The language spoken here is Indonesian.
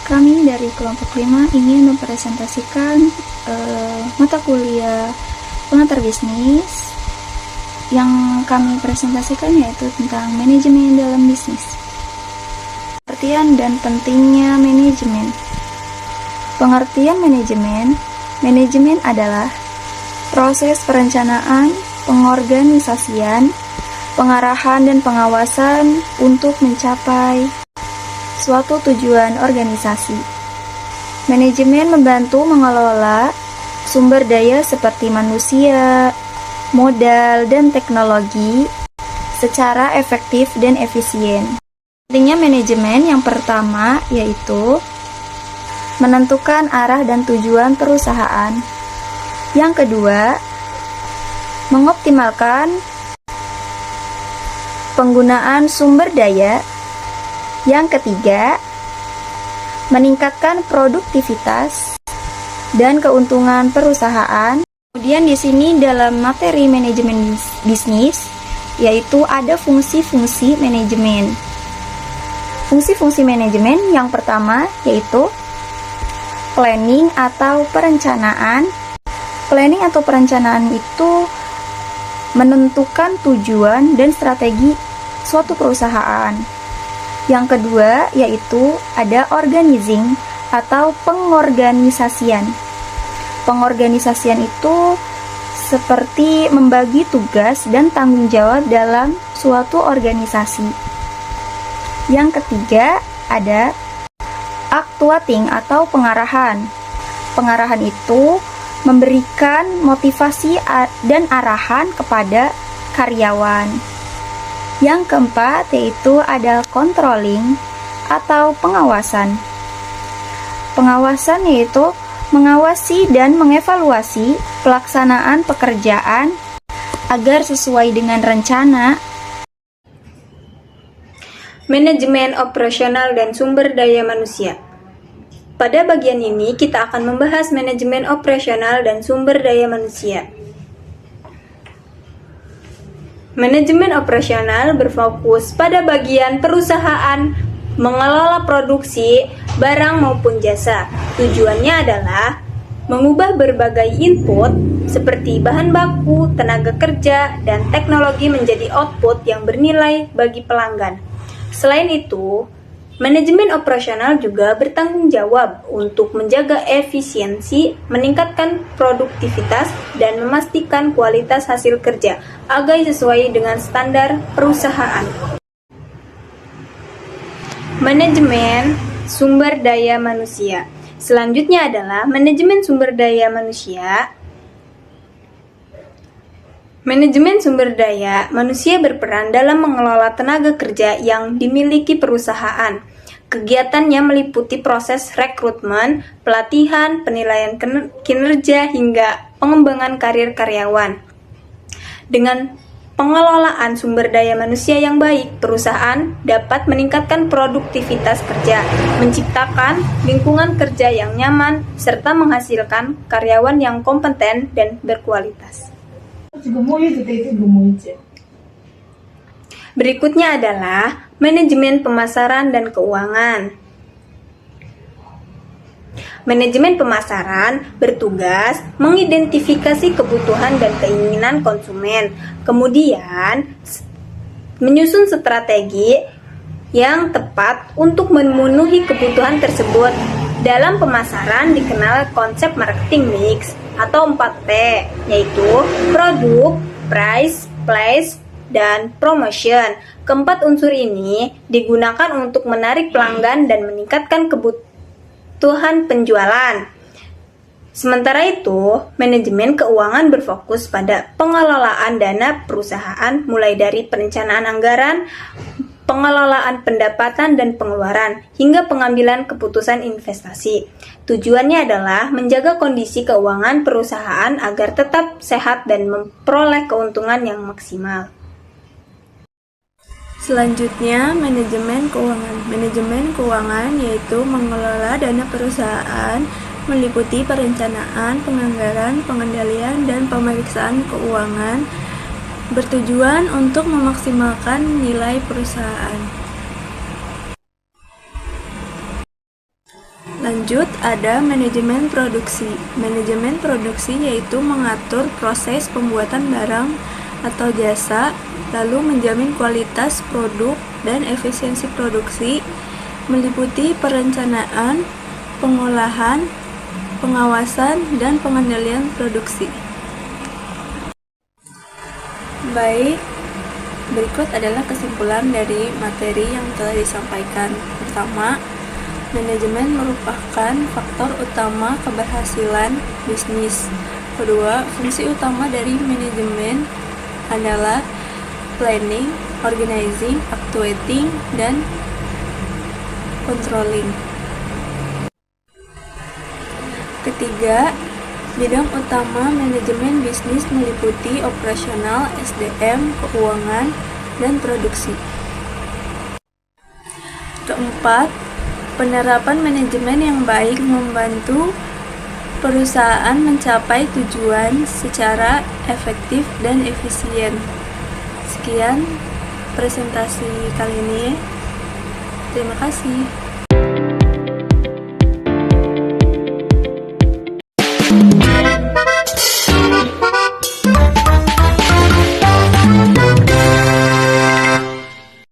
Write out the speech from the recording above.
Kami dari kelompok 5 ingin mempresentasikan mata kuliah pengantar bisnis. Yang kami presentasikan yaitu tentang manajemen dalam bisnis. Pengertian dan pentingnya manajemen. Pengertian manajemen. Manajemen adalah proses perencanaan, pengorganisasian, pengarahan dan pengawasan untuk mencapai suatu tujuan organisasi. Manajemen membantu mengelola sumber daya seperti manusia, modal, dan teknologi secara efektif dan efisien. Pentingnya manajemen yang pertama yaitu menentukan arah dan tujuan perusahaan. Yang kedua, mengoptimalkan penggunaan sumber daya. Yang ketiga, meningkatkan produktivitas dan keuntungan perusahaan. Kemudian di sini dalam materi manajemen bisnis yaitu ada fungsi-fungsi manajemen. Fungsi-fungsi manajemen yang pertama yaitu planning atau perencanaan. Planning atau perencanaan itu menentukan tujuan dan strategi suatu perusahaan. Yang kedua yaitu ada organizing atau pengorganisasian. Pengorganisasian itu seperti membagi tugas dan tanggung jawab dalam suatu organisasi. Yang ketiga ada actuating atau pengarahan. Pengarahan itu memberikan motivasi dan arahan kepada karyawan. Yang keempat yaitu ada controlling atau pengawasan. Pengawasan yaitu mengawasi dan mengevaluasi pelaksanaan pekerjaan agar sesuai dengan rencana. Manajemen operasional dan sumber daya manusia. Pada bagian ini kita akan membahas manajemen operasional dan sumber daya manusia. Manajemen operasional berfokus pada bagian perusahaan mengelola produksi, barang maupun jasa. Tujuannya adalah mengubah berbagai input seperti bahan baku, tenaga kerja, dan teknologi menjadi output yang bernilai bagi pelanggan. Selain itu, manajemen operasional juga bertanggung jawab untuk menjaga efisiensi, meningkatkan produktivitas, dan memastikan kualitas hasil kerja agar sesuai dengan standar perusahaan. Manajemen sumber daya manusia. Selanjutnya adalah manajemen sumber daya manusia. Manajemen sumber daya manusia berperan dalam mengelola tenaga kerja yang dimiliki perusahaan. Kegiatannya meliputi proses rekrutmen, pelatihan, penilaian kinerja, hingga pengembangan karir karyawan. Dengan pengelolaan sumber daya manusia yang baik, perusahaan dapat meningkatkan produktivitas kerja, menciptakan lingkungan kerja yang nyaman, serta menghasilkan karyawan yang kompeten dan berkualitas. Berikutnya adalah manajemen pemasaran dan keuangan. Manajemen pemasaran bertugas mengidentifikasi kebutuhan dan keinginan konsumen, kemudian menyusun strategi yang tepat untuk memenuhi kebutuhan tersebut. Dalam pemasaran dikenal konsep marketing mix atau 4P, yaitu produk, price, place, dan promotion. Keempat unsur ini digunakan untuk menarik pelanggan dan meningkatkan kebutuhan penjualan. Sementara itu, manajemen keuangan berfokus pada pengelolaan dana perusahaan mulai dari perencanaan anggaran, pengelolaan pendapatan dan pengeluaran, hingga pengambilan keputusan investasi. Tujuannya adalah menjaga kondisi keuangan perusahaan agar tetap sehat dan memperoleh keuntungan yang maksimal. Selanjutnya, manajemen keuangan. Manajemen keuangan yaitu mengelola dana perusahaan, meliputi perencanaan, penganggaran, pengendalian, dan pemeriksaan keuangan. bertujuan untuk memaksimalkan nilai perusahaan. Lanjut, ada manajemen produksi. Manajemen produksi yaitu mengatur proses pembuatan barang atau jasa, lalu menjamin kualitas produk dan efisiensi produksi, meliputi perencanaan, pengolahan, pengawasan, dan pengendalian produksi. Baik, berikut adalah kesimpulan dari materi yang telah disampaikan. Pertama, manajemen merupakan faktor utama keberhasilan bisnis. Kedua, fungsi utama dari manajemen adalah planning, organizing, actuating, dan controlling. Ketiga, bidang utama manajemen bisnis meliputi operasional, SDM, keuangan, dan produksi. Keempat, penerapan manajemen yang baik membantu perusahaan mencapai tujuan secara efektif dan efisien. Sekian presentasi kali ini. Terima kasih.